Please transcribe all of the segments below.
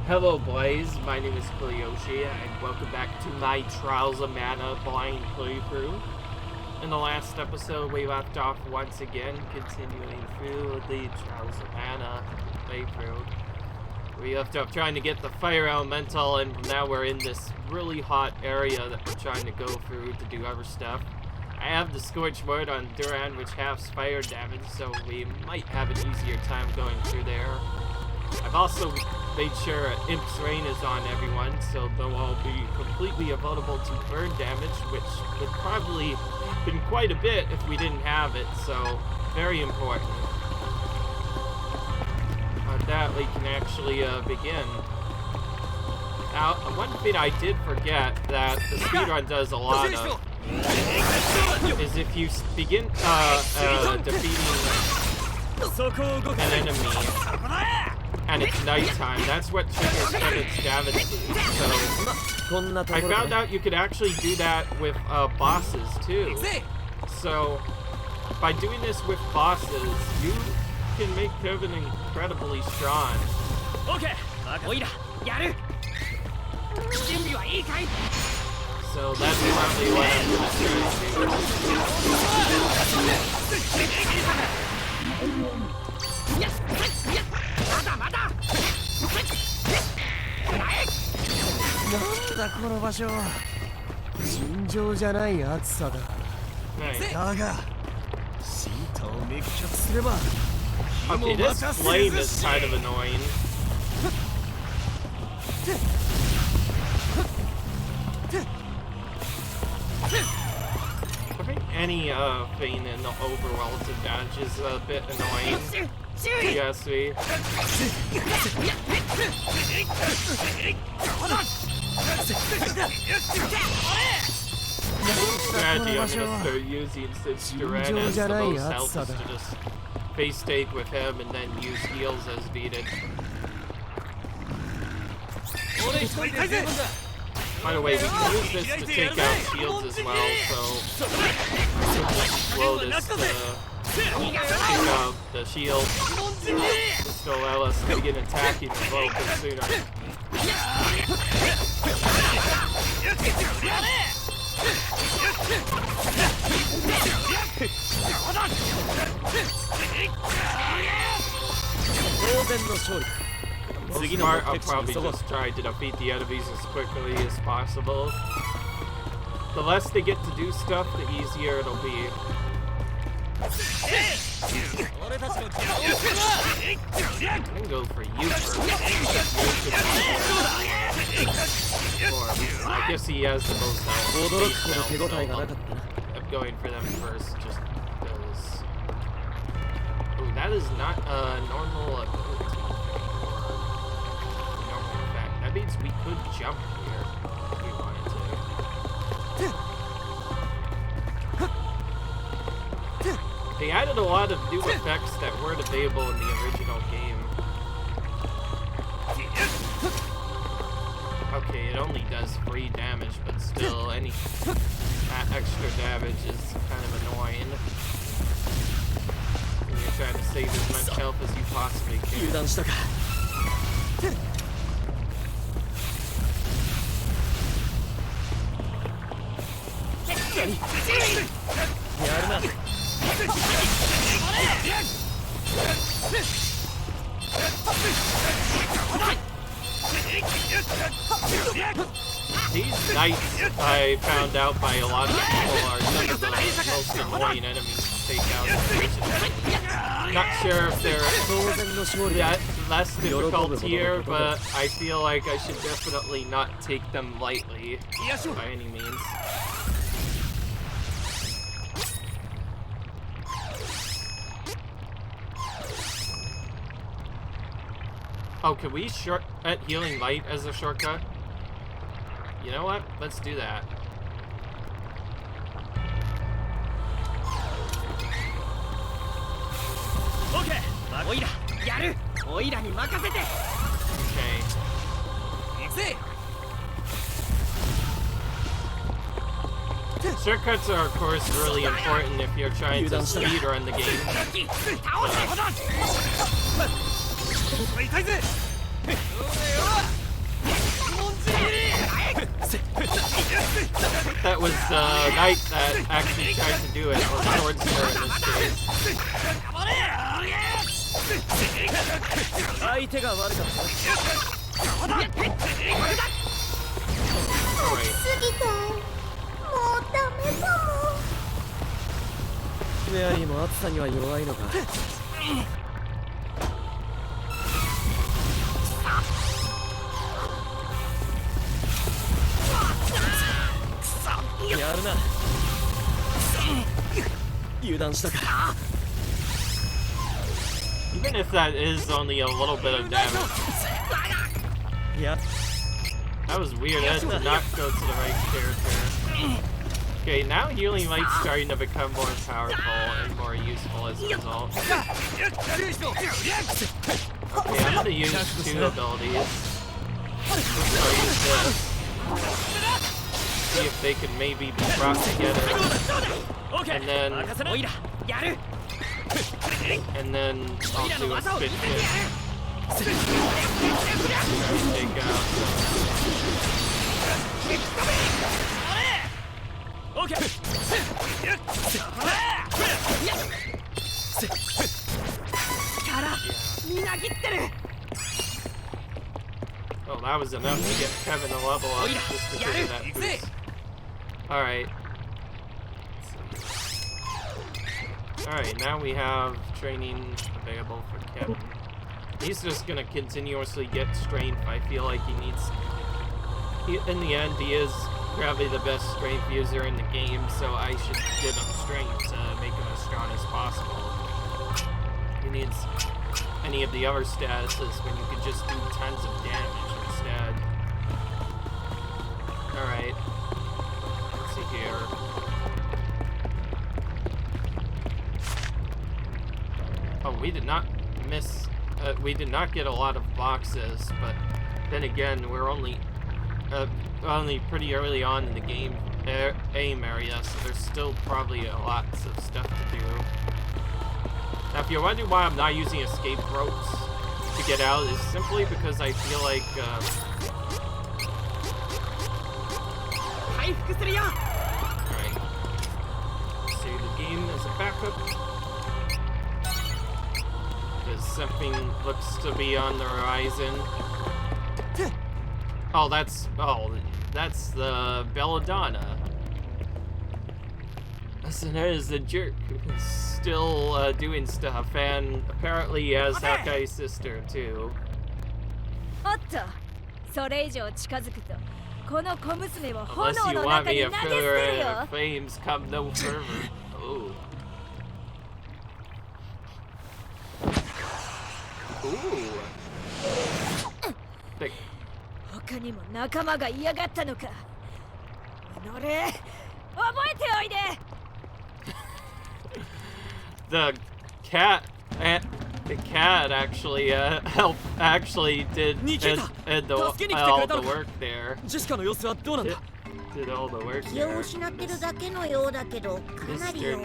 Hello boys, my name is Kiliyoshi, and welcome back to my Trials of Mana blind playthrough. In the last episode, we left off once again, continuing through the Trials of Mana playthrough. We left off trying to get the Fire Elemental, and now we're in this really hot area that we're trying to go through to do other stuff. I have the Scorched Word on Duran, which halves fire damage, so we might have an easier time going through there. I've also made sure Imp's Rain is on everyone, so they'll all be completely vulnerable to burn damage, which would probably been quite a bit if we didn't have it, so very important. On that, we can actually begin. Now, one thing I did forget that the speedrun does a lot of is if you begin defeating an enemy and it's nighttime, that's what triggers Kevin's damage boost. So I found out you could actually do that with bosses too. So by doing this with bosses, you can make Kevin incredibly strong. So that's probably what I'm gonna Okay, this flame is kind of annoying. I think any thing in the overworld advantage is a bit annoying. Yes, we. Strategy I'm gonna start using since Duran has the most health is to just face take with him and then use heals as needed. By the way, we can use this to take out shields as well, so slow this to take out the shield. This will allow us to begin attacking a little bit sooner. Smart, I'll probably just try to defeat the enemies as quickly as possible. The less they get to do stuff, the easier it'll be. I can go for you first. I guess he has the most health. I'm going for them first just because. Ooh, that is not a normal ability. That means we could jump here if we wanted to. They added a lot of new effects that weren't available in the original game. Okay, it only does 3 damage, but still, any extra damage is kind of annoying. And you're trying to save as much health as you possibly can. These knights, I found out by a lot of people, are some of the most annoying enemies to take out. Not sure if they're less difficult here, but I feel like I should definitely not take them lightly by any means. Oh, can we shortcut Healing Light as a shortcut? You know what? Let's do that. Okay. Shortcuts are, of course, really important if you're trying to speedrun the game. knight that actually tried to do it, or swordster in this case. Even if that is only a little bit of damage. Yeah. That was weird, that did not go to the right character. Okay, now healing light's starting to become more powerful and more useful as a result. Okay, I'm gonna use 2 abilities. I'll use this. See if they can maybe be brought together. And then I'll do a spin kick. Take out. Oh, that was enough to get Kevin to level up just because of that boost. Alright. Alright, now we have training available for Kevin. He's just gonna continuously get strength. I feel like he needs... in the end, he is probably the best strength user in the game, so I should give him strength to make him as strong as possible. He needs any of the other statuses when you could just do tons of damage instead. Alright. Let's see here. Oh, we did not miss... we did not get a lot of boxes, but then again, we're only pretty early on in the game aim area, so there's still probably lots of stuff to do. Now, if you're wondering why I'm not using escape ropes to get out, it's simply because I feel like, alright. Save the game as a backup. Because something looks to be on the horizon. Oh, that's the Belladonna. Listen, there's the jerk who's still doing stuff, and apparently he has Hakai's sister too. Unless you want me to further flames come no further. Oh. Ooh. Big. The cat actually did all the work there. Did all the work there. Mr.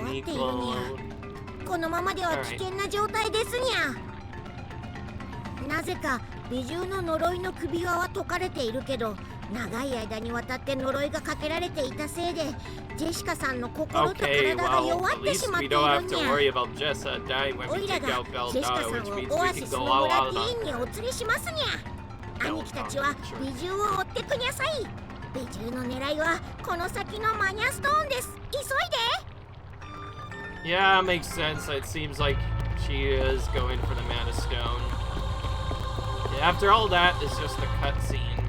Nico. Alright. なぜか美獣の呪いの首輪は解かれているけど、長い間にわたって呪いがかけられていたせいで、ジェシカさんの心と体が弱ってしまっているんや。オイラがジェシカさんをオアシスの村ティーンにお連れしますにゃ。兄貴たちは美獣を追ってくにゃさい。美獣の狙いはこの先のマニャストーンです。急いで。 Yeah, makes sense. It seems like she is going for the Mana Stone. After all that, it's just a cutscene.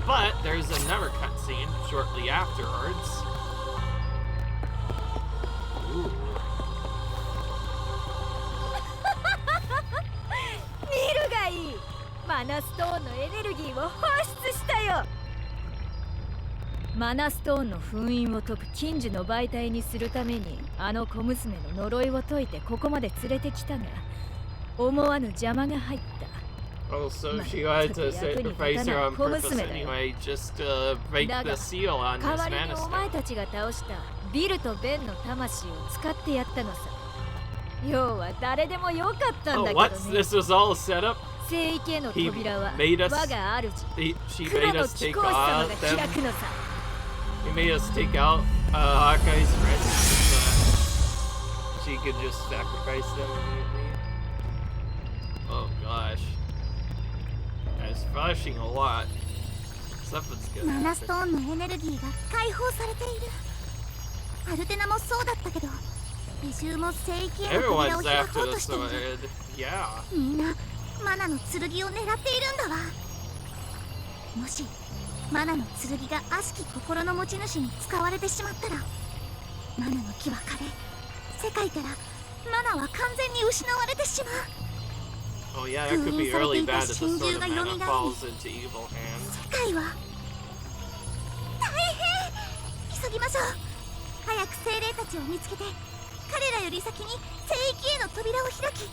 But there's another cutscene shortly afterwards. Ooh. 見るがいい。マナストーンのエネルギーを放出したよ。マナストーンの封印を解く禁樹の媒体にするために、あの小娘の呪いを解いてここまで連れてきたが、思わぬ邪魔が入った。 Oh, so she had to sacrifice her on purpose anyway, just to break the seal on this Mana Stone. Oh, what? This was all set up? He made us take out them. He made us take out Hawkeye's friends, she could just sacrifice them immediately. Oh gosh. It's flashing a lot. Something's good. マナストーンのエネルギーが解放されている。アルテナもそうだったけど、美獣も聖域への扉を Everyone's 開 after こう the としている。 sword. Yeah. みんなマナの剣を狙っているんだわ。もしマナの剣が悪しき心の持ち主に使われてしまったら、マナの木は枯れ、世界からマナは完全に失われてしまう。 Oh yeah, that could be really bad if the sword of mana falls into evil hands. 世界は大変。急ぎましょう。早く精霊たちを見つけて、彼らより先に聖域への扉を開き、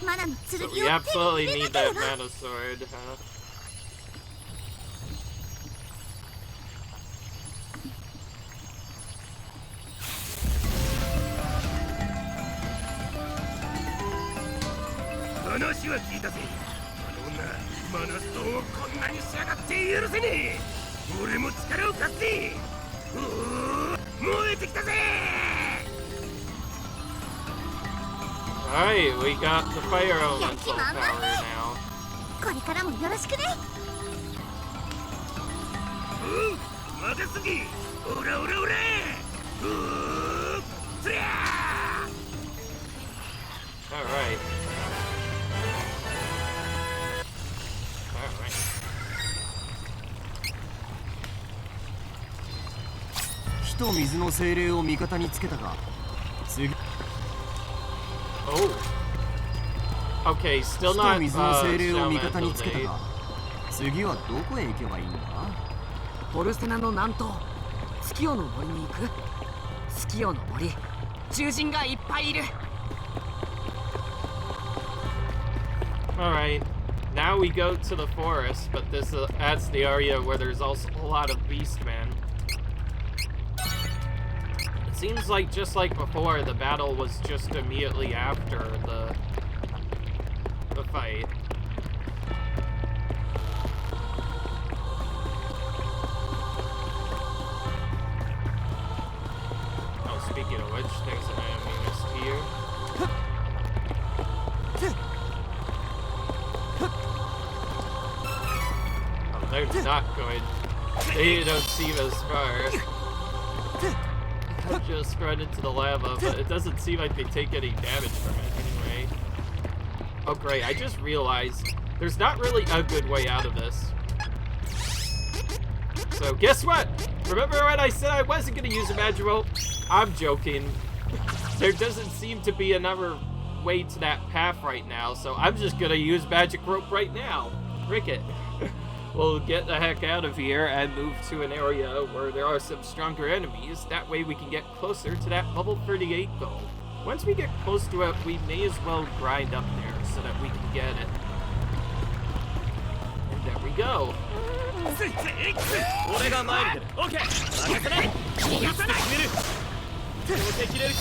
マナの剣 So を we 手に absolutely 入れ need なけれ that ば。 mana sword, huh? 話は聞いたぜ。あの女、マナストーンをこんなにしやがって許せねえ。俺も力を貸すぜ。燃えてきたぜ。 Alright, we got the fire elemental power now. これからもよろしくね。待てすぎ。オラオラオラ。つりゃー。 Alright. Alright. 火と水の精霊を味方につけたが、次 Oh. Okay, still 火と not 水の精霊を味方に Elemental つけた Day. が、次はどこへ行けばいいんだ？ポルセナの南東、月夜の森に行く。月夜の森、獣人がいっぱいいる。 Alright. Now we go to the forest, but that's the area where there's also a lot of beastmen. It seems like just like before, the battle was just immediately after the fight. Oh, speaking of which, there's an enemy mist here. Oh, they're not going. They don't seem as far. I just run into the lava, but it doesn't seem like they take any damage from it anyway. Oh great, I just realized there's not really a good way out of this. So guess what? Remember when I said I wasn't gonna use a magic rope? I'm joking. There doesn't seem to be another way to that path right now, so I'm just gonna use magic rope right now. Frick it. We'll get the heck out of here and move to an area where there are some stronger enemies. That way we can get closer to that level 38 goal. Once we get close to it, we may as well grind up there so that we can get it. And there we go. 俺が前に出る。オッケー。任せない。許さない。決める。どうせ切れるか。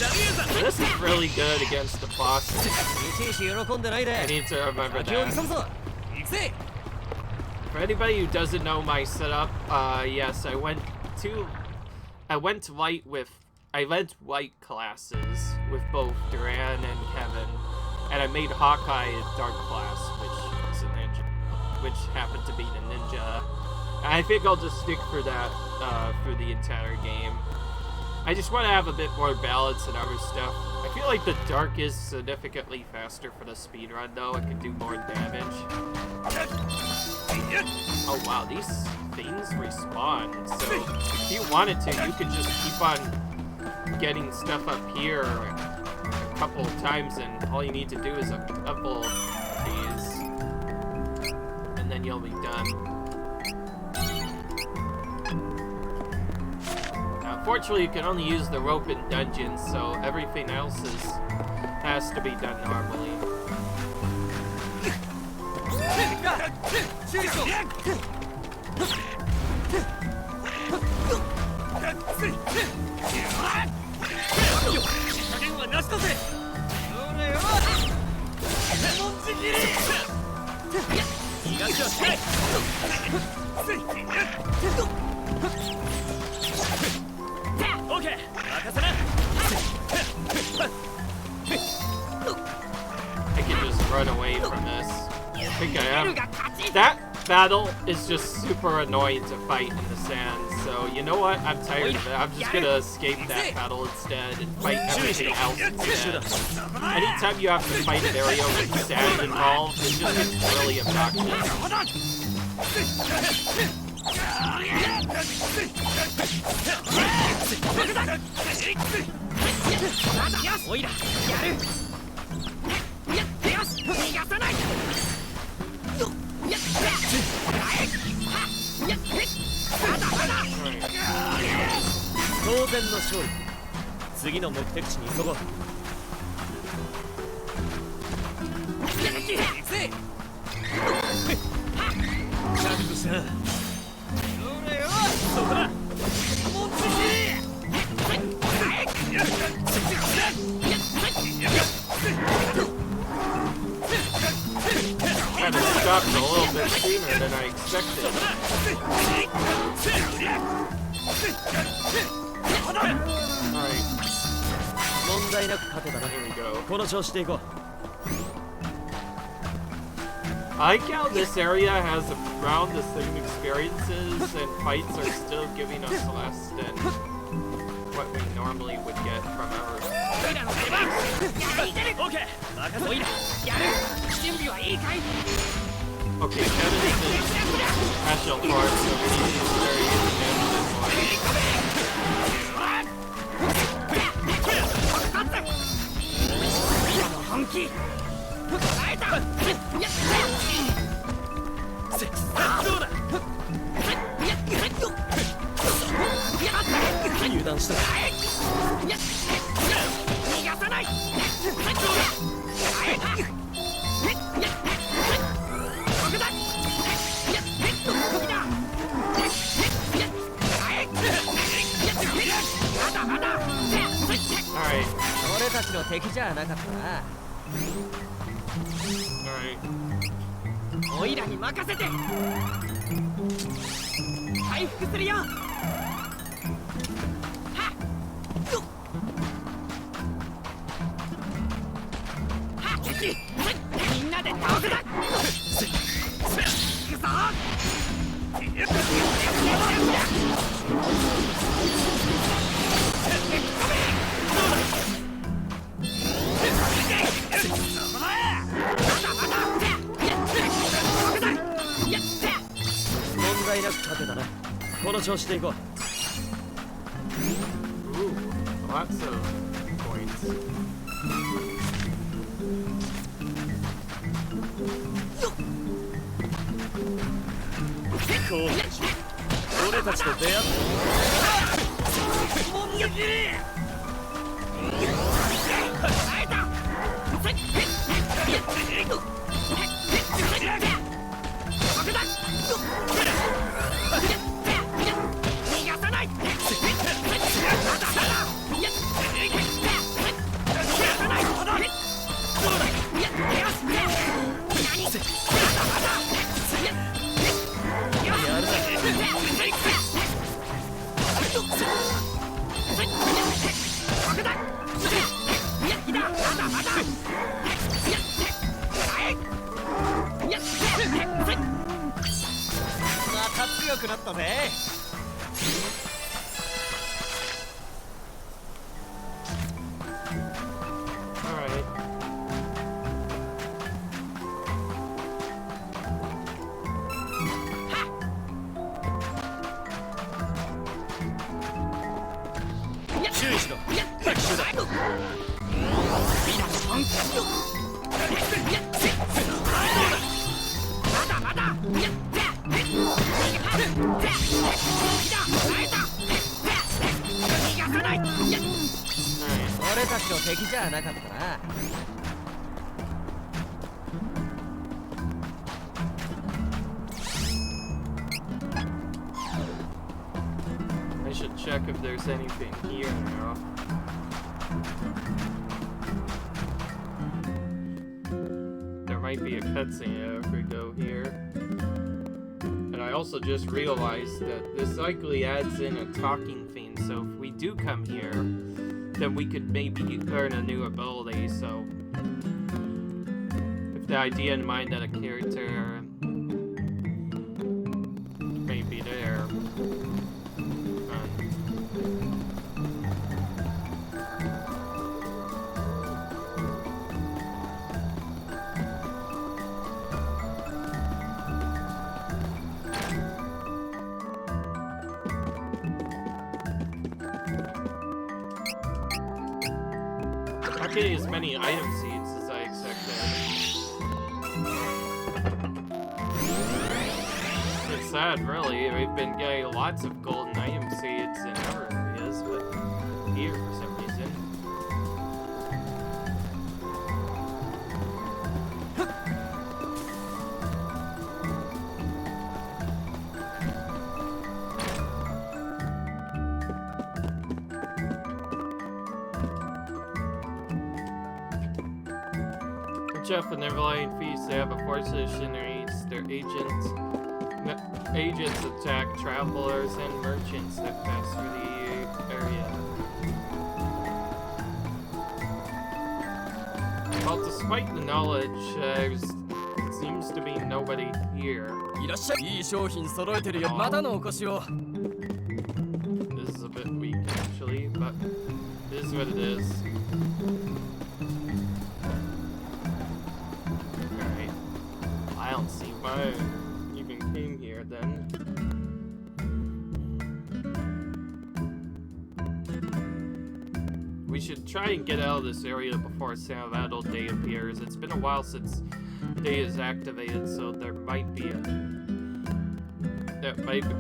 This is really good against the bosses. いちいち喜んでないで。 I need to remember 先を急 that. ぐぞ。行くぜ。 For anybody who doesn't know my setup, yes, I went white classes with both Duran and Kevin, and I made Hawkeye a dark class, which is a ninja, which happened to be the ninja. And I think I'll just stick for that for the entire game. I just want to have a bit more balance and other stuff. I feel like the dark is significantly faster for the speedrun though. It can do more damage. Oh wow, these things respawn. So if you wanted to, you could just keep on getting stuff up here a couple of times, and all you need to do is a couple of these, and then you'll be done. Unfortunately, you can only use the rope in dungeons, so everything else has to be done normally. I can just run away from this. I think I am. That battle is just super annoying to fight in the sand, so you know what? I'm tired of it. I'm just gonna escape that battle instead and fight everything else instead. Anytime you have to fight an area with sand involved, it just gets really obnoxious. Kind of stopped a little bit sooner than I expected. Alright. Here we go. I like how this area has around the same experiences and fights are still giving us less than what we normally would get from our... Okay, Kevin is in special part, so he's very independent. Alright. Ooh, lots of points. Alright. I should check if there's anything here now. There might be a cutscene if we go here. And And I also just realized that this likely adds in a talking theme, so if we do come here, then we could maybe learn a new ability, so... With the idea in mind that a character may be there. Not getting as many item seeds as I expected. It's sad, really. We've been getting lots of golden item seeds in other areas, but here for some reason. Jeff and their Lion Feast, they have a force that generates their agents attack travelers and merchants that pass through the area. Well, despite the knowledge, there seems to be nobody here. This is a bit weak, actually, but it is what it is. I don't see why I even came here then. We should try and get out of this area before Salvador Day appears. It's been a while since Day is activated, so there might be a... That might be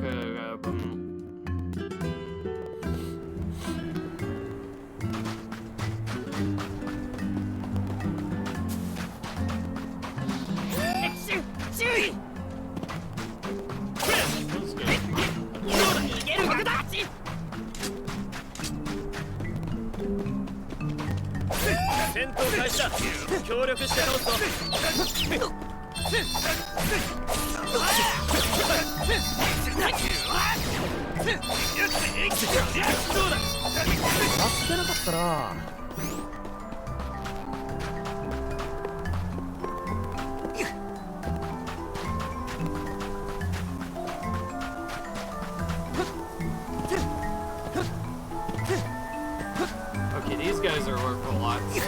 Okay, these guys are worth a lot, so...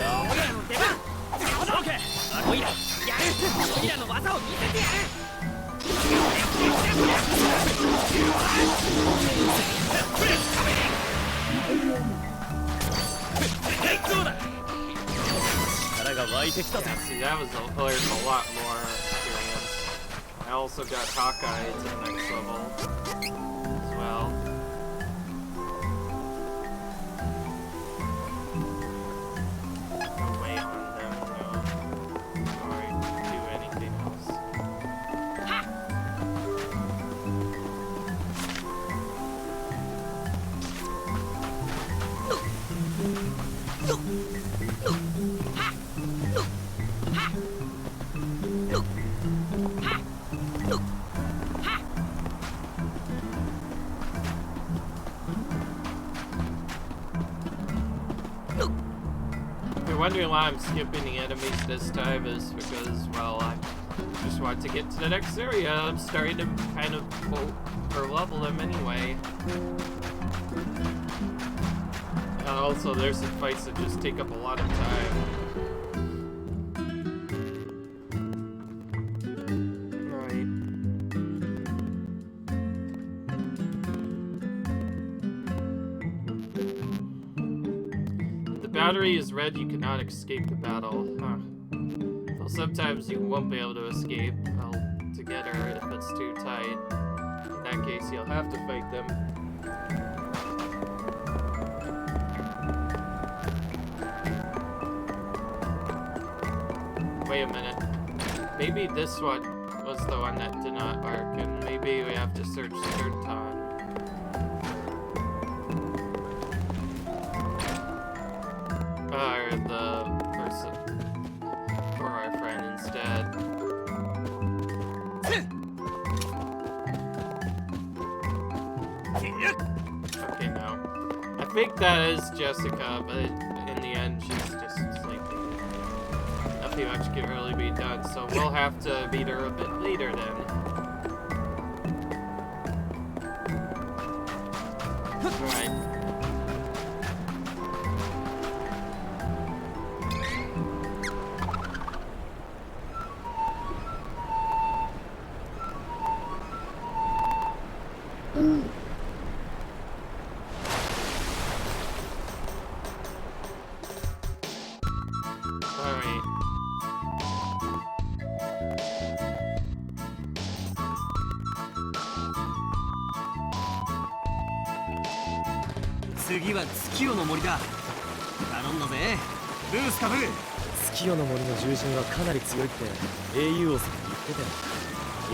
Yeah, see, that was a lot more experience. I also got Hawkeye to the next level as well. No way on them, no. Sorry, do anything else. If you're wondering why I'm skipping the enemies this time, is because, well, I just want to get to the next area. I'm starting to kind of level them anyway. And also, there's some fights that just take up a lot of time. Battery is red, you cannot escape the battle. Huh. Well, sometimes you won't be able to escape together if it's too tight. In that case, you'll have to fight them. Wait a minute. Maybe this one was the one that did not work, and maybe we have to search third time. Or the person for our friend instead. think that is Jessica, but in the end, she's just like nothing much can really be done. So we'll have to meet her a bit later then. Alright. Alright. 次は月夜の森だ。頼んだぜブースカブ。月夜の森の獣人はかなり強いって英雄王さん言ってたよ。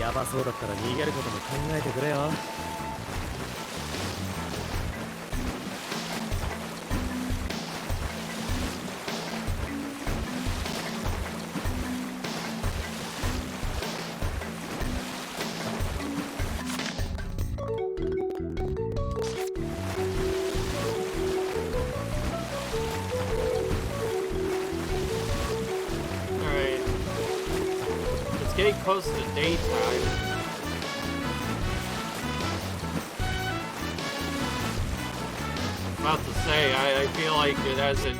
ヤバそうだったら逃げることも考えてくれよ。Alright. It's getting close to daytime. About to say, I feel like it hasn't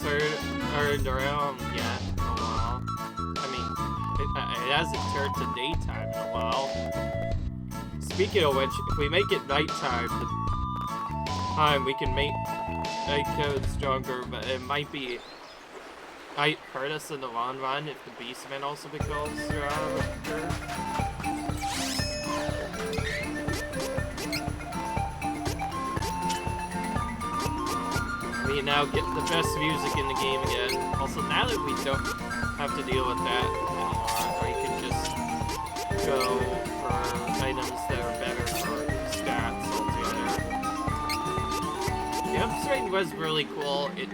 turned around yet in a while. I mean, it hasn't turned to daytime in a while. Speaking of which, if we make it nighttime, we can make night code stronger, but it might hurt us in the long run if the Beastman also becomes stronger. We now get the best music in the game again. Also, now that we don't have to deal with that anymore, we can just go for items that are better for stats altogether. The upstream was really cool. It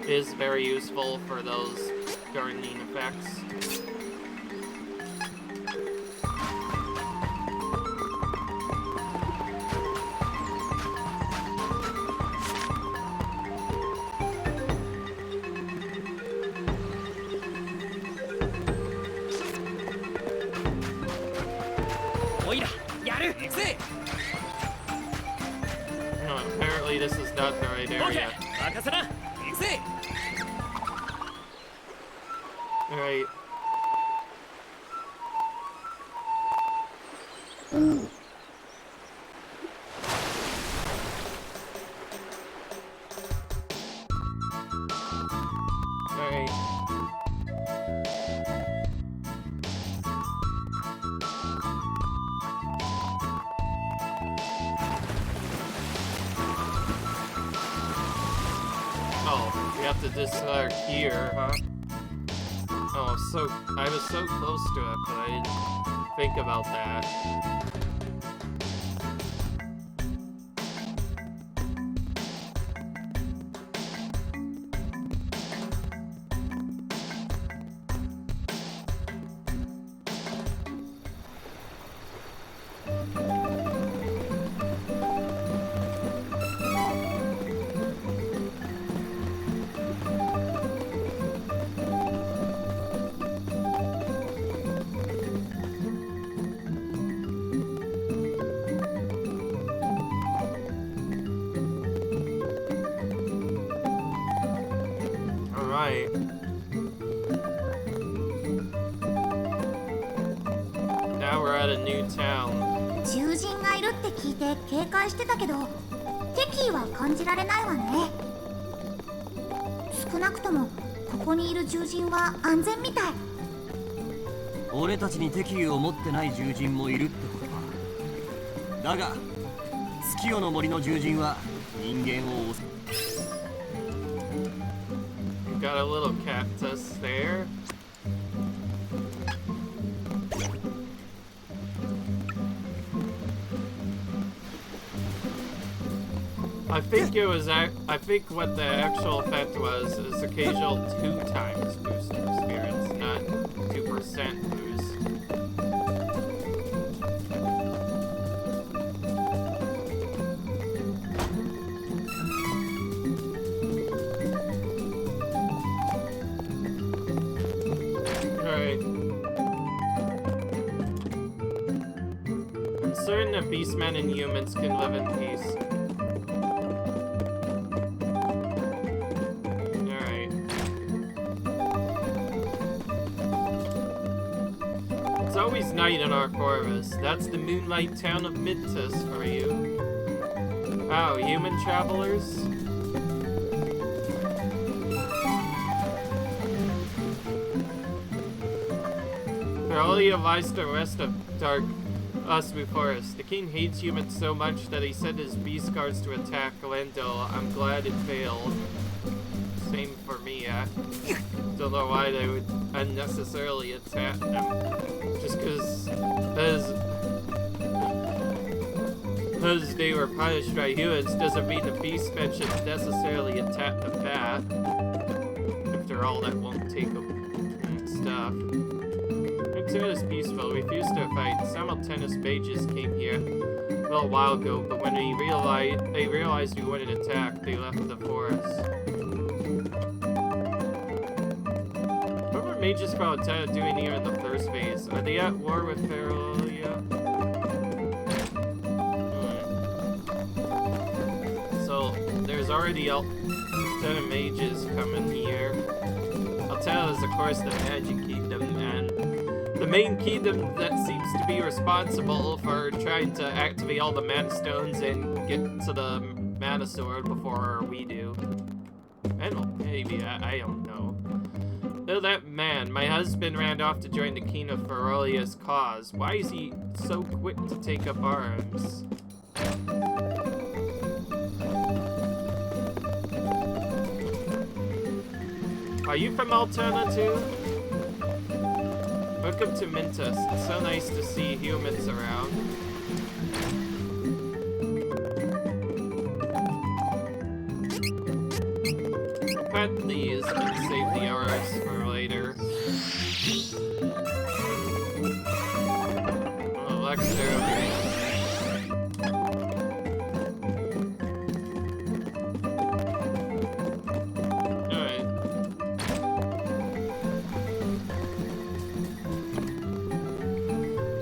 is very useful for those gardening effects. No, apparently this is not the right area. Alright. Alright. Oh, we have to discard here, huh? Oh, I was so close to it, but I didn't think about that. Alright. Now we're at a new town. 獣人がいるって聞いて警戒してたけど敵意は感じられないわね。少なくともここにいる獣人は安全みたい。俺たちに敵意を持ってない獣人もいるってことか。だが月夜の森の獣人は人間を襲う。 Got a little cactus there. I think what the actual effect was is occasional 2x boost in experience, not 2% boost. certain that beastmen and humans can live in peace. Alright. It's always night in our forest. That's the moonlight town of Mintus for you. Oh, human travelers? Ferolia lies to the rest of dark Osmu Forest. The king hates humans so much that he sent his beast guards to attack Lendil. I'm glad it failed. Same for me, don't know why they would unnecessarily attack them. Just because they were punished by humans doesn't mean the beastmen should necessarily attack them back. After all, that won't take them and stuff. It is peaceful. We refused to fight. Simultaneous mages came here a little while ago, but when they realized we wouldn't attack, they left the forest. What were mages from Altena doing here in the first phase? Are they at war with Ferolia? So there's already Altena mages coming here. Altena is of course the magic kingdom, and the main kingdom that seems to be responsible for trying to activate all the mana stones and get to the mana sword before we do. I don't, maybe, I don't know. Oh, that man, my husband ran off to join the king of Ferolia's cause. Why is he so quick to take up arms? Are you from Altena too? Welcome to Mintus. It's so nice to see humans around. Pet these and save the arrows for later. Oh, Lexter.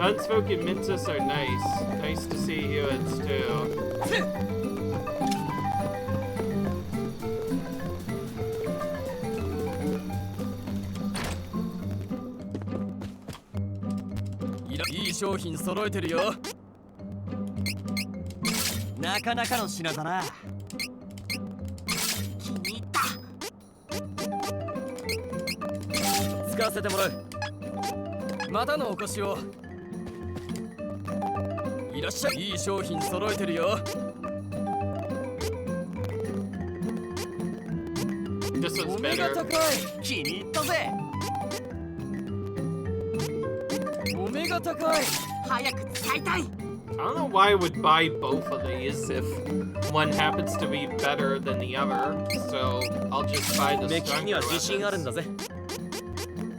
Unspoken Mintus are nice. Nice to see humans too.いい商品揃えてるよ。なかなかの品だな。気に入った。使わせてもらう。またのお越しを。いらっしゃい。いい商品揃えてるよ。お目が高い。気に入ったぜ。お目が高い。早く使いたい。I don't know why I would buy both of these if one happens to be better than the other, so I'll just buy the stronger weapons.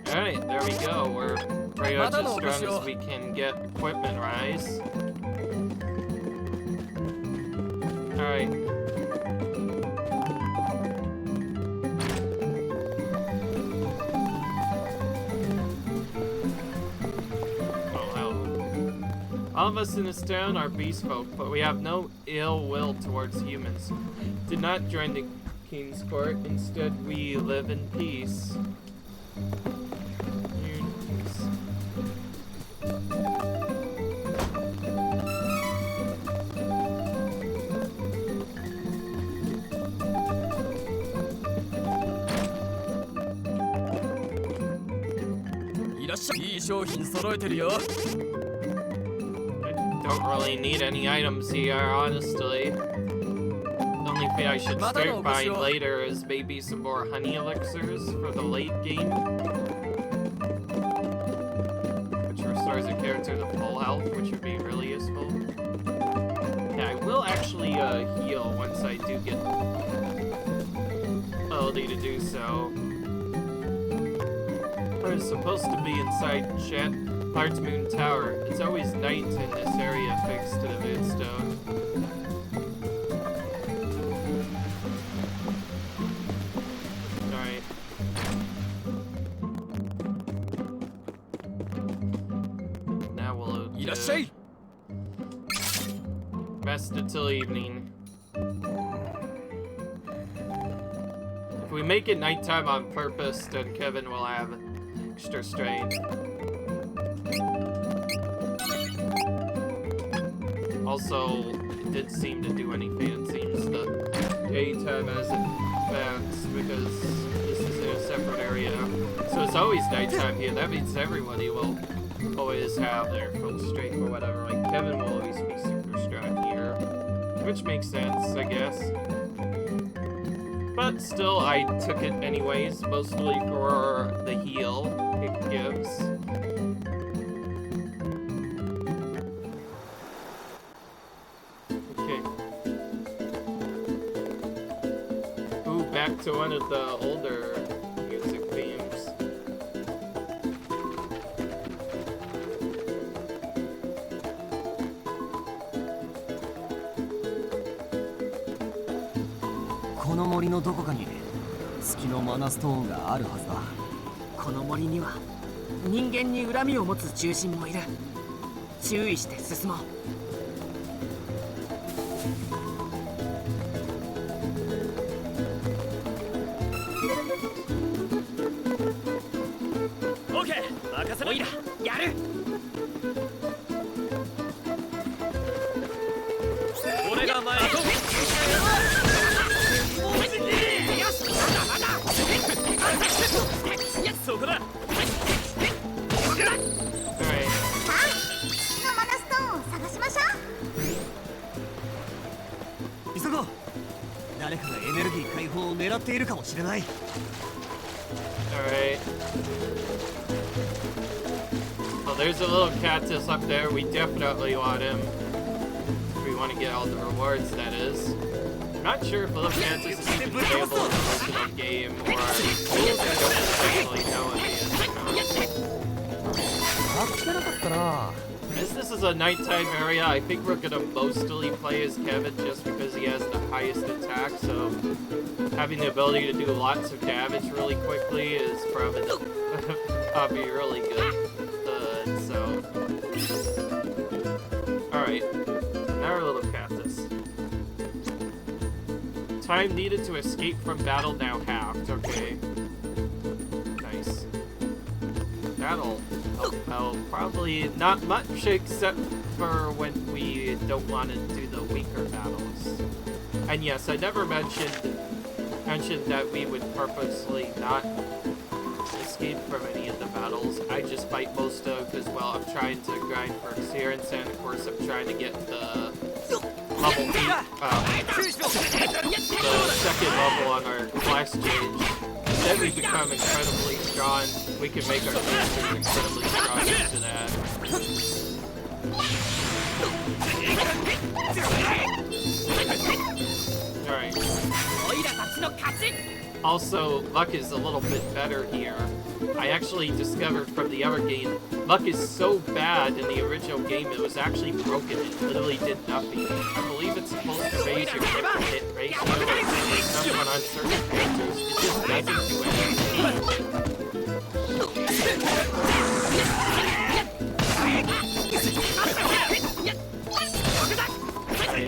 Alright, there we go. We're pretty much as strong as we can get equipment rise. Alright. All of us in this town are beast folk, but we have no ill will towards humans. Did not join the king's court. Instead, we live in peace. Don't really need any items here, honestly. The only thing I should start buying later is maybe some more honey elixirs for the late game, which restores a character to full health, which would be really useful. Yeah, I will actually heal once I do get ability to do so. I was supposed to be inside Heart's Moon Tower. It's always night in this area fixed to the moonstone. Alright. Now we'll load. Rest until evening. If we make it nighttime on purpose, then Kevin will have extra strain. Also, it did seem to do anything. It seems the daytime hasn't advanced because this is in a separate area. So it's always nighttime here. That means everybody will always have their full strength or whatever. Like, Kevin will always be super strong here. Which makes sense, I guess. But still, I took it anyways, mostly for the heal it gives. Okay. Ooh, back to one of the older music themes.この森のどこかに月のマナストーンがあるはずだ。この森には人間に恨みを持つ獣人もいる。注意して進もう。オーケー、任せろ。おいらやる。俺が前に。そこだ。さあ、月のマナストーンを探しましょう。急ごう。誰かがエネルギー解放を狙っているかもしれない。Alright. Well, there's a little cactus up there. We definitely want him. If we want to get all the rewards, that is. I'm not sure if little cactus is even playable in the original game, or I don't actually know if he is or not. As this is a nighttime area, I think we're gonna mostly play as Kevin just because he has the highest attack, so having the ability to do lots of damage really quickly is probably be really good. Alright, now our little cactus. Time needed to escape from battle now halved. Okay. Nice. That'll help out. Probably not much except for when we don't want to do the weaker battles. And yes, I never mentioned that we would purposely not escape from any of the battles. I just fight most of because, well, I'm trying to grind for clearance, and of course I'm trying to get the level 8, the second level on our class change. Then we become incredibly strong. We can make our characters incredibly strong after that. Alright. Also, luck is a little bit better here. I actually discovered from the other game, luck is so bad in the original game it was actually broken. It literally did nothing. I believe it's supposed to raise your critical hit ratio or something on certain characters. It just doesn't do anything.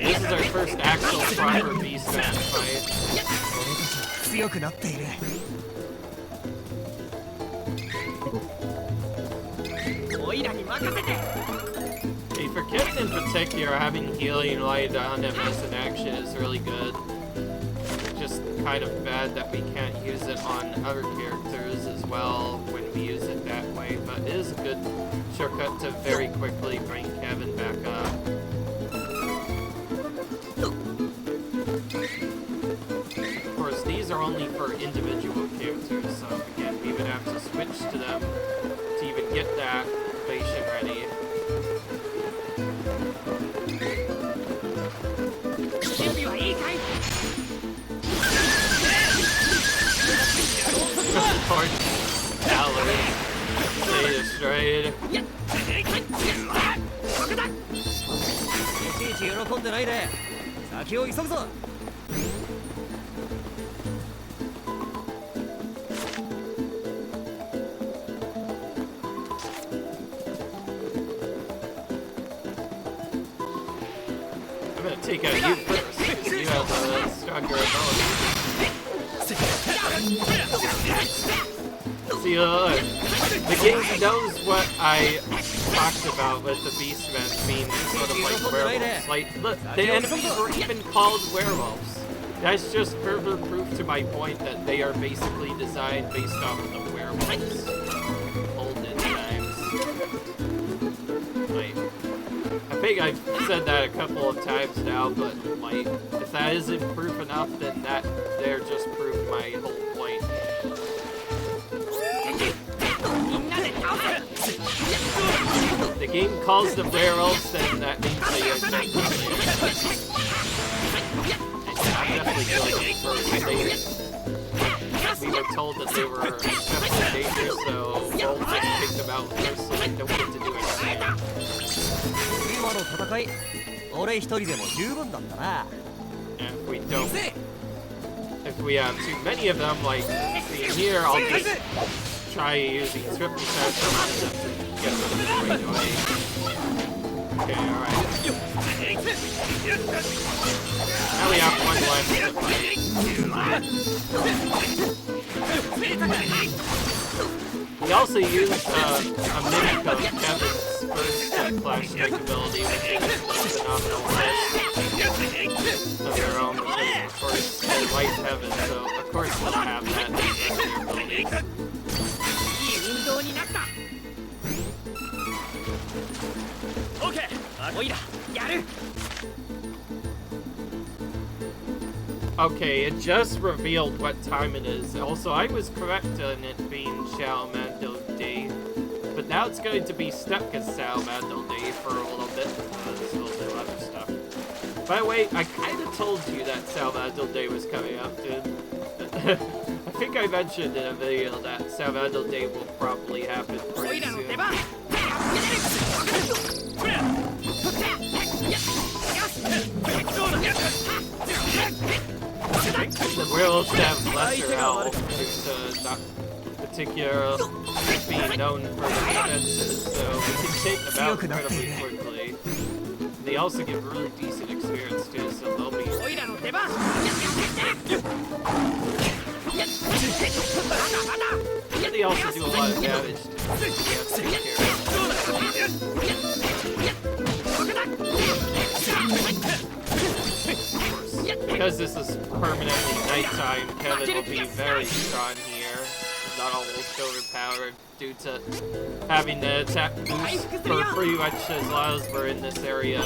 This is our first actual proper beast match fight. 強くなっている。 Hey, for Kevin in particular, having healing light on him as an action is really good. Just kind of bad that we can't use it on other characters as well when we use it that way, but it is a good shortcut to very quickly bring Kevin back up. Of course, these are only for individual characters, so again, we would have to switch to them to even get that station ready. Poor Allard. Stay destroyed. いちいち喜んでないで。先を急ぐぞ。I'm gonna take out you first, because you have a stronger ability. See, the game knows what I talked about with the beastmen being sort of like werewolves. Like, look, the enemies were even called werewolves. That's just further proof to my point that they are basically designed based off of the werewolves. Olden times. Like, I think I've said that a couple of times now, but like, if that isn't proof enough, then that there just proved my whole point. The game calls them werewolves, then that means they are definitely. I'm definitely killing them first. We were told that they were exceptionally dangerous, so we'll just take them out first so they don't get to do anything. 今の戦い、俺一人でも十分だったな。 And if we don't, if we have too many of them, like see here, I'll just try using triple shots to get rid of it right away. Okay, alright. Now we have one left to fight. We also used a mimic of Kevin's first Flash Strike ability, which is a phenomenal list of their own, because of course they like Kevin, so of course they'll have that as their abilities. Okay, it just revealed what time it is. Also, I was correct on it being Salamando Day, but now it's going to be stuck as Salamando Day for a little bit because we'll do other stuff. By the way, I kind of told you that Salamando Day was coming up, dude. I think I mentioned in a video that Salamando Day will probably happen pretty soon. The werewolves have lesser health due to not particularly being known for their defenses, so we can take them out incredibly quickly. They also give really decent experience too, so they'll be. They also do a lot of damage to because this is permanently nighttime, Kevin will be very strong here, not almost overpowered due to having the attack boost for pretty much as long as we're in this area.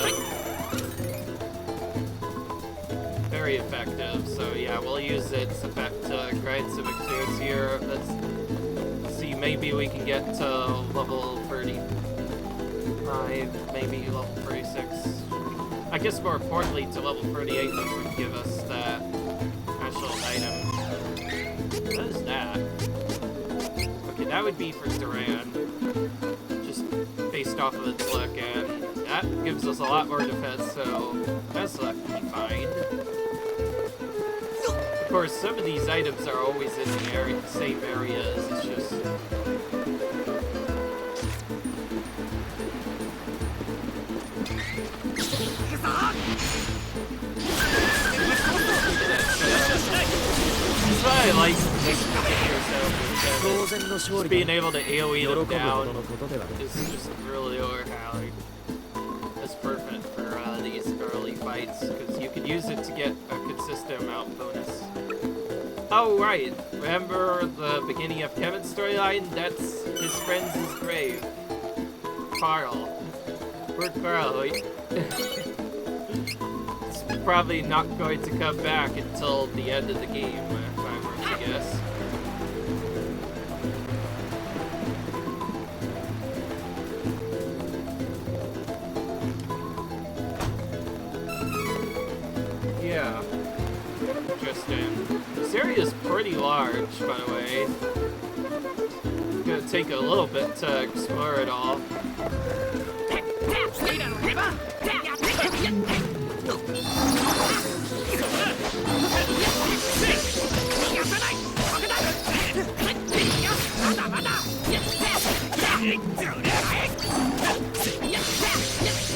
Very effective, so yeah, we'll use its effect to grind some experience here. Let's see, maybe we can get to level 35, maybe level 36. I guess more importantly to level 38, which would give us that special item. What is that? Okay, that would be for Duran. Just based off of its look, and that gives us a lot more defense, so that's left to be fine. Of course, some of these items are always in the area, same areas, it's just... That's why I like this particular setup. Just being able to AoE them down is just really overpowering. That's perfect for these early fights, because you can use it to get a consistent amount bonus. Oh right, remember the beginning of Kevin's storyline? That's his friend's grave. Carl. Poor Carl. It's probably not going to come back until the end of the game, if I were to guess. Yeah. Interesting. This area is pretty large, by the way. It's gonna take a little bit to explore it all.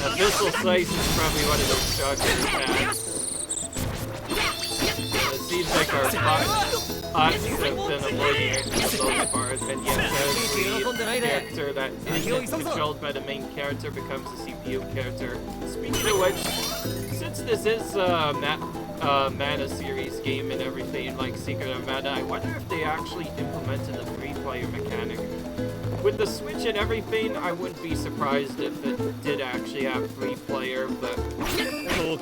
At this Missile Slice is probably one of those shotgun attacks. It seems like our bots have been avoiding it for the most part, and yet the character that isn't controlled by the main character becomes a CPU character. Speaking of which, since this is a Mana series game and everything like Secret of Mana, I wonder if they actually implemented a free-player mechanic. With the Switch and everything, I wouldn't be surprised if it did actually have free player, but who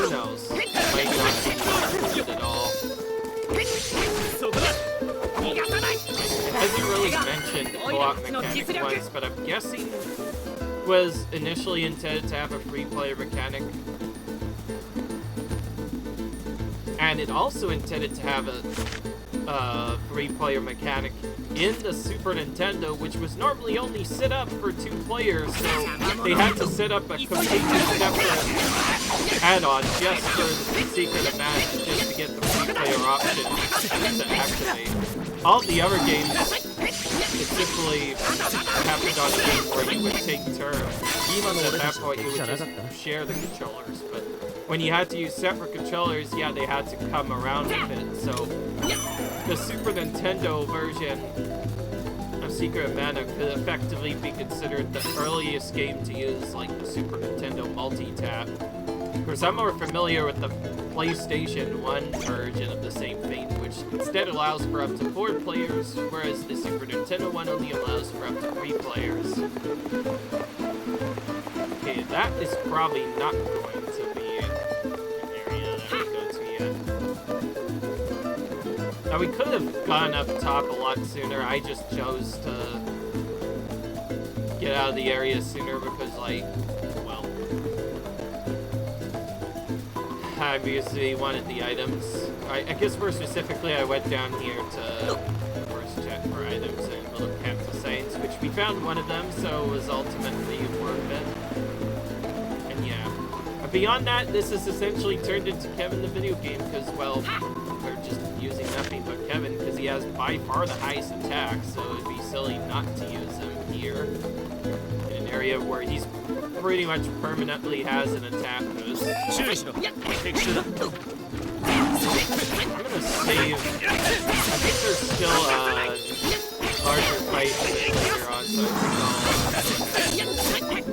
knows? It might not be included at all. It hasn't really mentioned co-op mechanic once, but I'm guessing was initially intended to have a free player mechanic. And it also intended to have a free player mechanic in the Super Nintendo, which was normally only set up for 2 players, so they had to set up a completely separate add-on just for the Secret of Mana, just to get the free player option to activate. All the other games, it simply happened on a game where you would take turns. Even at that point, you would just share the controllers, but when you had to use separate controllers, yeah, they had to come around with it, so the Super Nintendo version of Secret of Mana could effectively be considered the earliest game to use, like, the Super Nintendo multi-tap. Of course, I'm more familiar with the PlayStation 1 version of the same thing, which instead allows for up to 4 players, whereas the Super Nintendo one only allows for up to 3 players. Okay, that is probably not going to be an area that we go to yet. Now, we could have gone up top a lot sooner. I just chose to get out of the area sooner because, like, well, I obviously wanted the items. I guess more specifically, I went down here to first check for items and little capsule sites, which we found one of them, so it was ultimately worth it. And yeah. But beyond that, this is essentially turned into Kevin the video game because, well, we're just using nothing but Kevin because he has by far the highest attack, so it'd be silly not to use him here in an area where he's pretty much permanently has an attack boost. I'm gonna save. I think there's still a larger fight later on, so I think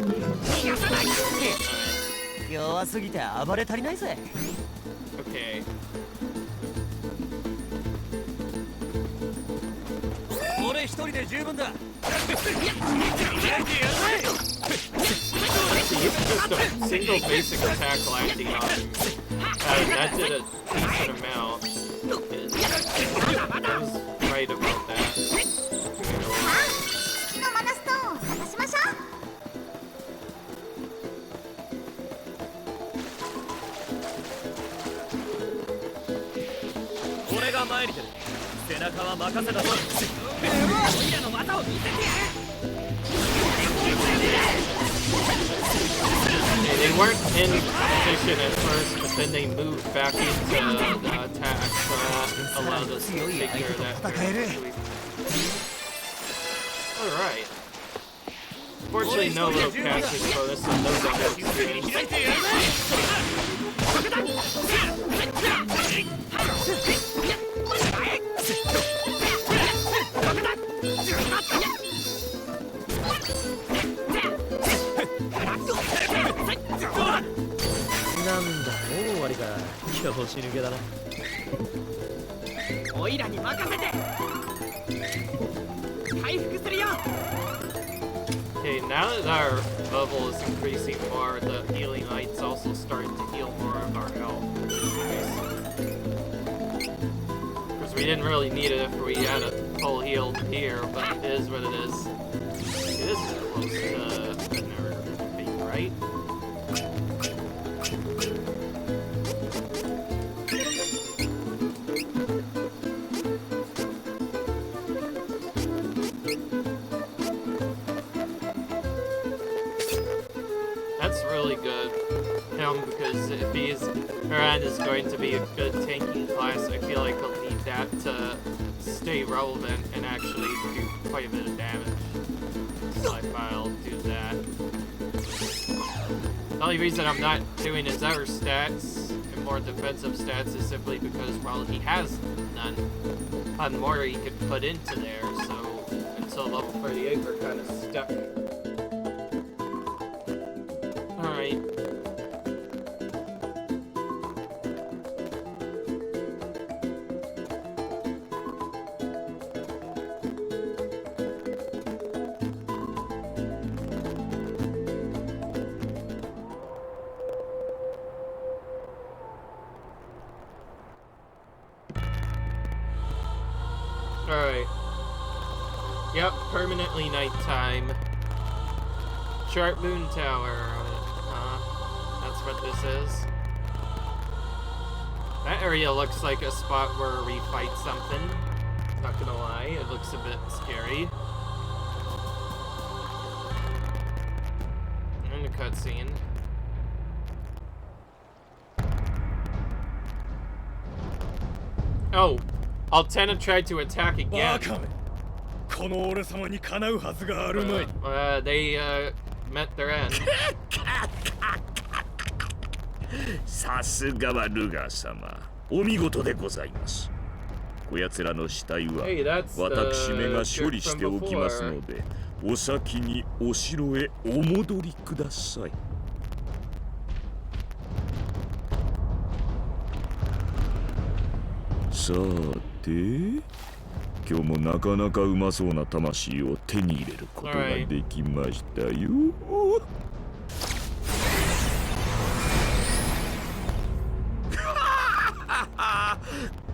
okay. Even just a single basic attack landing on that did a decent amount. I was right about that. They weren't in position at first, but then they moved back into the attack, so that allowed us to take care of that very quickly. Alright. Fortunately, no little casting bonus and no double experience. Okay, now that our level is increasing more, the healing light's also starting to heal more of our health. Because we didn't really need it if we had a full heal here, but it is what it is. It is close to another thing, right? That's really good. Because if Aran is going to be a good tanking class, I feel like he'll need that to stay relevant and actually do quite a bit of damage. So I'll do that. only reason I'm not doing his other stats and more defensive stats is simply because, well, he has none. And more he could put into there, so until level 38 we're kind of stuck. Alright. Alright. Yep, permanently nighttime. Sharp Moon Tower. That's what this is. That area looks like a spot where we fight something. Not gonna lie, it looks a bit scary. And a cutscene. Oh, Altena tried to attack again. They met their end. さすがはルガー様、お見事でございます。こやつらの死体は Hey, that's 私めが the 処理しておきますので、お先にお城へお戻りください。さて、今日もなかなかうまそうな魂を手に入れることができましたよ。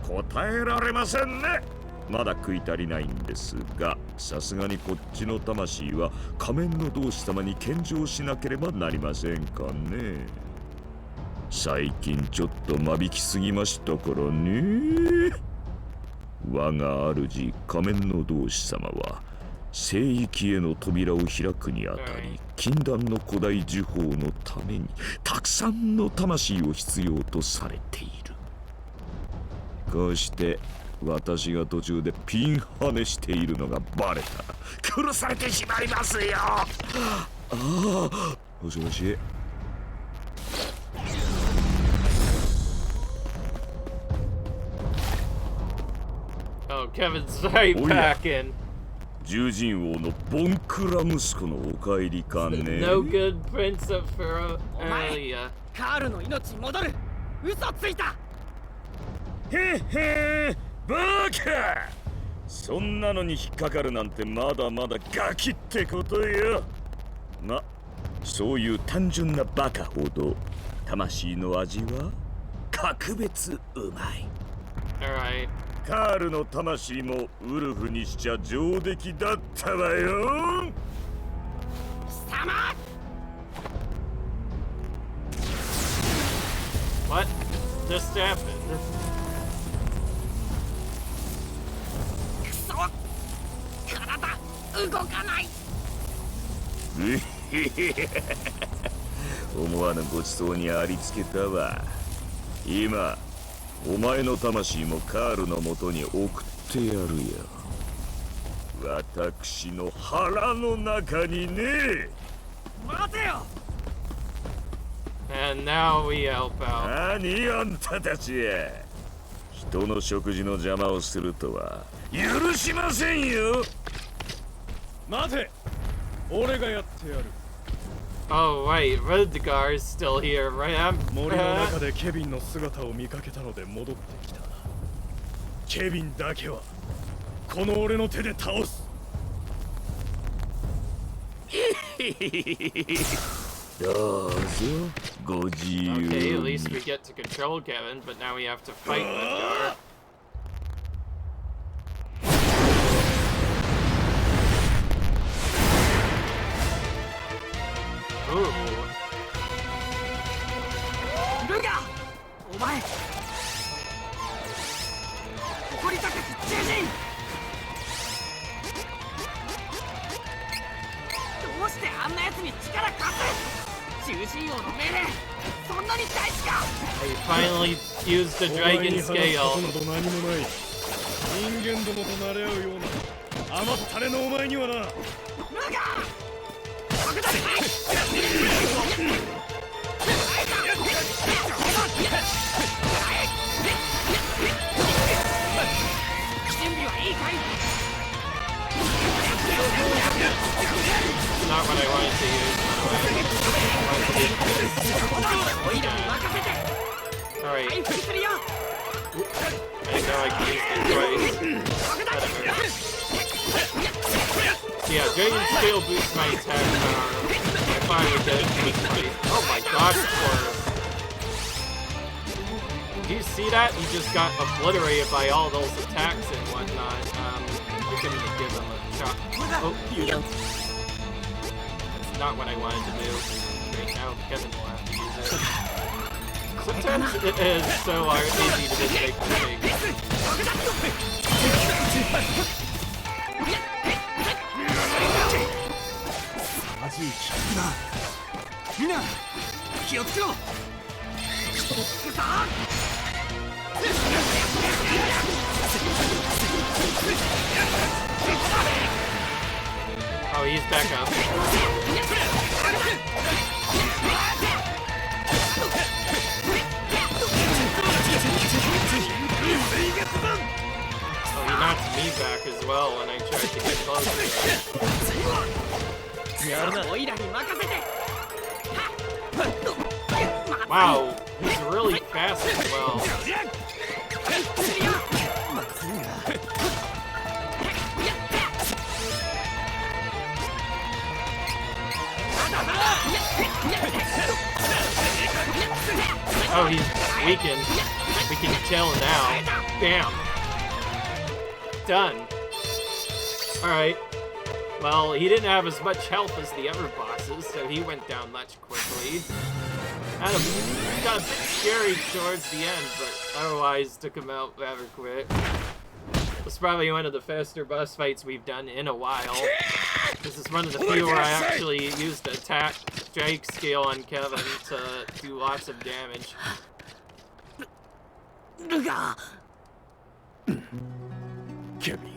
答えられませんね。まだ食い足りないんですが、さすがにこっちの魂は仮面の同志様に献上しなければなりませんかね。最近ちょっと間引きすぎましたからね。我が主仮面の同志様は聖域への扉を開くにあたり、禁断の古代呪法のためにたくさんの魂を必要とされている。こうして私が途中でピンハネしているのがバレたら殺されてしまいますよ。ああ、もしもし。Oh, Kevin's right back in. 獣人王のボンクラ息子のお帰りかね。No good prince of Ferolia. カールの命戻る。嘘ついた。へへ、バカ。そんなのに引っかかるなんてまだまだガキってことよ。ま、そういう単純なバカほど魂の味は格別うまい。Alright. カールの魂もウルフにしちゃ上出来だったわよ。貴様。What just happened? くそ。体動かない。思わぬごちそうにありつけたわ。今お前の魂もカールのもとに送ってやるよ。私の腹の中にね。待てよ。And now we help out. 何あんたたち。人の食事の邪魔をするとは許しませんよ。待て。俺がやってやる。Oh wait, Ludgar is still here, right? 森の中でケビンの姿を見かけたので戻ってきた。ケビンだけはこの俺の手で倒す。どうぞご自由に。 Okay, at least we get to control Kevin, but now we have to fight Ludgar. Ooh. ルガ、お前誇り高き獣人。どうしてあんな奴に力貸す。獣人王の命令、そんなに大事か。 He finally used the dragon scale. 人間どもとなれ合うような甘ったれのお前にはな。ルガ、Not what I wanted to use. Alright. I know I can use it twice. Whatever. Yeah, Dragon Scale boosts my attack power. I finally did it twice. Oh my gosh, of course. Do you see that? He just got obliterated by all those attacks and whatnot. We can give him a shot. Oh, that's not what I wanted to do. Right now, Kevin will have to use it. Sometimes it is so easy to just make mistakes. Oh, he's back up. Oh, he knocked me back as well when I tried to get closer. Wow, he's really fast as well. Oh, he's weakened. We can chill now. Bam. Done. Alright. Well, he didn't have as much health as the other bosses, so he went down much quickly. Got a bit scary towards the end, but otherwise took him out rather quick. It's probably one of the faster boss fights we've done in a while. This is one of the few where I actually used the attack strike scale on Kevin to do lots of damage. Kevin,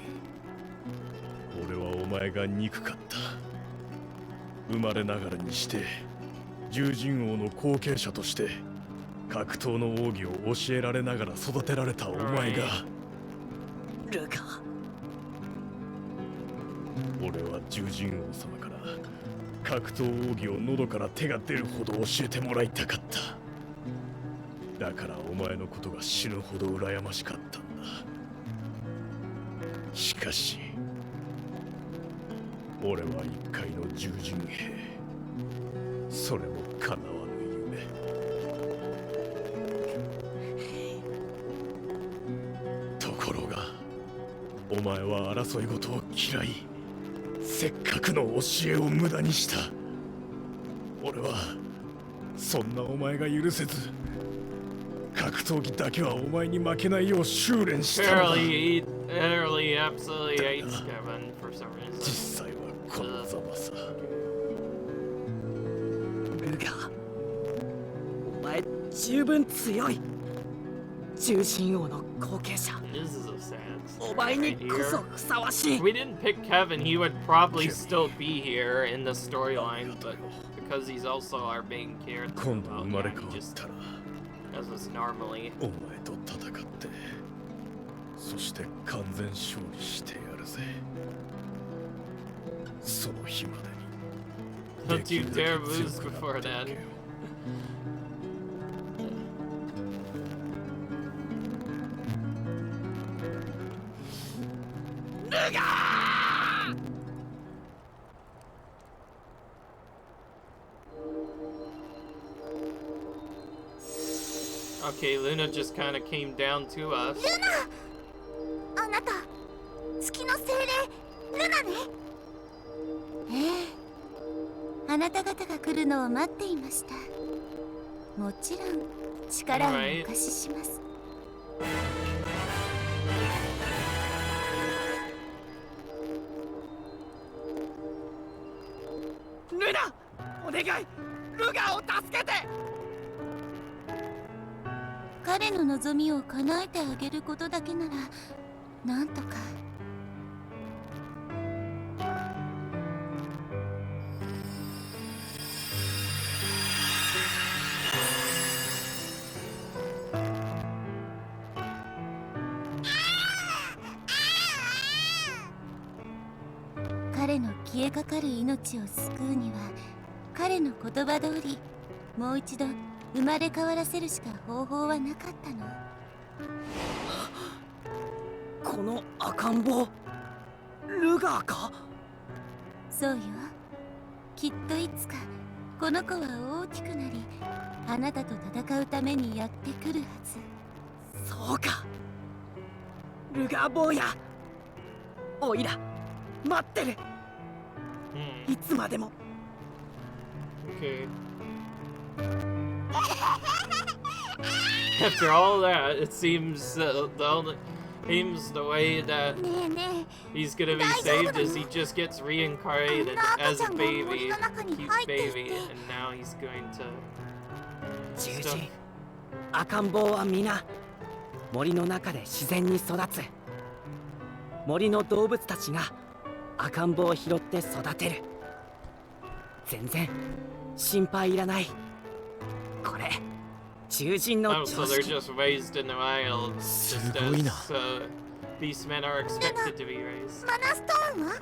俺はお前が憎かった。生まれながらにして獣人王の後継者として格闘の奥義を教えられながら育てられたお前が。ルカ。俺は獣人王様から格闘奥義を喉から手が出るほど教えてもらいたかった。だからお前のことが死ぬほど羨ましかったんだ。しかし俺は一介の獣人兵。それも叶わぬ夢。ところがお前は争い事を嫌い、せっかくの教えを無駄にした。俺はそんなお前が許せず、格闘技だけはお前に負けないよう修練したのだ。Literally, absolutely hates Kevin for some reason. 実際はこのざまさ。ルカ、お前十分強い。獣人王の後継者。This is a sad お story 前に right こそ here. ふさわしい。 If we didn't pick Kevin, he would probably still be here in the storyline, but because he's also our main character, 今度 well, 生まれ yeah, 変 he わっ just たら does this normally. お前と戦って、そして完全勝利してやるぜ。その日までに。 Don't you dare lose before then. Okay, Luna just kind of came down to us. ルナ、あなた月の精霊ルナね。ええ、あなた方が来るのを待っていました。もちろん力をお貸しします。ルナ、お願い、ルガを助けて。彼の望みを叶えてあげることだけならなんとか。彼の消えかかる命を救うには彼の言葉通りもう一度生まれ変わらせるしか方法はなかったの。この赤ん坊ルガーか？そうよ。きっといつかこの子は大きくなりあなたと戦うためにやってくるはず。そうか。ルガー坊や、おいら待ってる。いつまでも。Okay. After all that, it seems the way that ねえね he's gonna be saved is he just gets reincarnated as a baby, cute baby, and now he's going to 獣 stuff. 人、赤ん坊は皆森の中で自然に育つ。森の動物たちが赤ん坊を拾って育てる。全然心配いらない。これ獣人の Oh, so 常 they're 識。 just raised in the wild, just すごいな。 as beastmen are expected to be raised. マナストーンは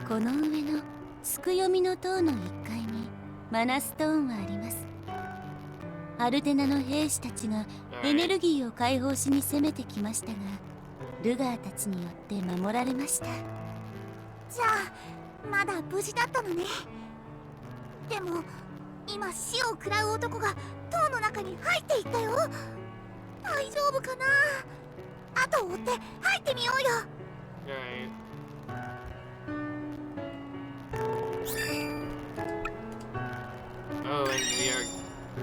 この上のつくよみの塔の1階にマナストーンはあります。アルテナの兵士たちがエネルギーを解放しに攻めてきましたがルガーたちによって守られました。じゃあまだ無事だったのね。でも今死を食らう男が塔の中に入っていったよ。大丈夫かな。後を追って入ってみようよ。Alright. Oh, and we are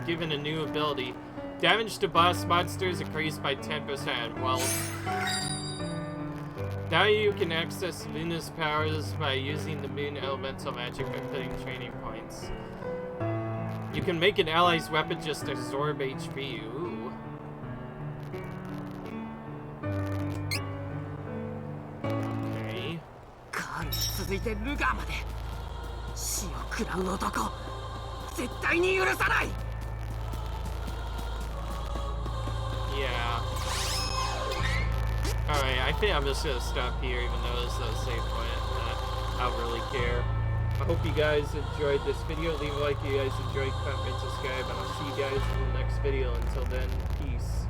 given a new ability. Damage to boss monsters increased by 10%. Well, now you can access Luna's powers by using the moon elemental magic by putting training points. You can make an ally's weapon just absorb HP. Ooh. Okay. カーに続いてルガーまで死を食らう男、絶対に許さない。 Yeah. Alright, I think I'm just gonna stop here, even though this is a save point. I don't really care. I hope you guys enjoyed this video. Leave a like if you guys enjoyed, comment, subscribe, and I'll see you guys in the next video. Until then, peace.